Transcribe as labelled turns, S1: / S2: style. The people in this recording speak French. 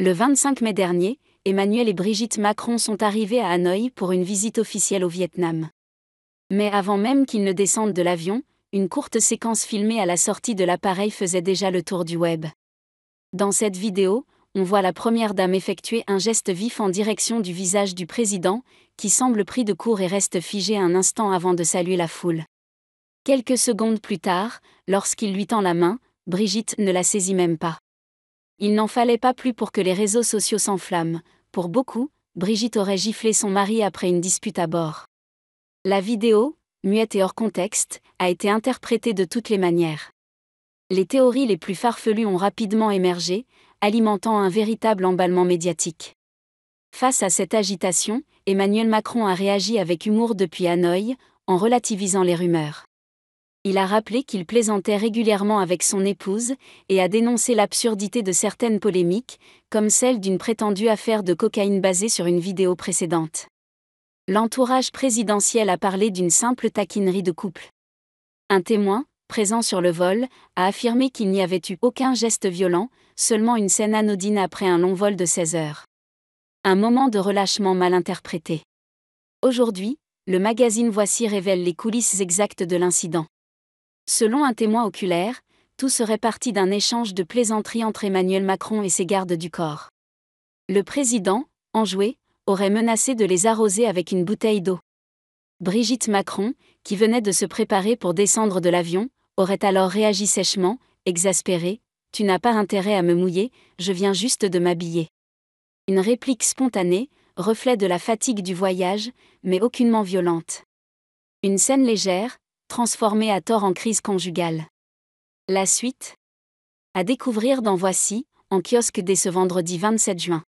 S1: Le 25 mai dernier, Emmanuel et Brigitte Macron sont arrivés à Hanoï pour une visite officielle au Vietnam. Mais avant même qu'ils ne descendent de l'avion, une courte séquence filmée à la sortie de l'appareil faisait déjà le tour du web. Dans cette vidéo, on voit la première dame effectuer un geste vif en direction du visage du président, qui semble pris de court et reste figé un instant avant de saluer la foule. Quelques secondes plus tard, lorsqu'il lui tend la main, Brigitte ne la saisit même pas. Il n'en fallait pas plus pour que les réseaux sociaux s'enflamment. Pour beaucoup, Brigitte aurait giflé son mari après une dispute à bord. La vidéo, muette et hors contexte, a été interprétée de toutes les manières. Les théories les plus farfelues ont rapidement émergé, alimentant un véritable emballement médiatique. Face à cette agitation, Emmanuel Macron a réagi avec humour depuis Hanoï, en relativisant les rumeurs. Il a rappelé qu'il plaisantait régulièrement avec son épouse et a dénoncé l'absurdité de certaines polémiques, comme celle d'une prétendue affaire de cocaïne basée sur une vidéo précédente. L'entourage présidentiel a parlé d'une simple taquinerie de couple. Un témoin, présent sur le vol, a affirmé qu'il n'y avait eu aucun geste violent, seulement une scène anodine après un long vol de 16 heures. Un moment de relâchement mal interprété. Aujourd'hui, le magazine Voici révèle les coulisses exactes de l'incident. Selon un témoin oculaire, tout serait parti d'un échange de plaisanteries entre Emmanuel Macron et ses gardes du corps. Le président, enjoué, aurait menacé de les arroser avec une bouteille d'eau. Brigitte Macron, qui venait de se préparer pour descendre de l'avion, aurait alors réagi sèchement, exaspérée: « Tu n'as pas intérêt à me mouiller, je viens juste de m'habiller. » Une réplique spontanée, reflet de la fatigue du voyage, mais aucunement violente. Une scène légère, transformée à tort en crise conjugale. La suite ? À découvrir dans Voici, en kiosque dès ce vendredi 27 juin.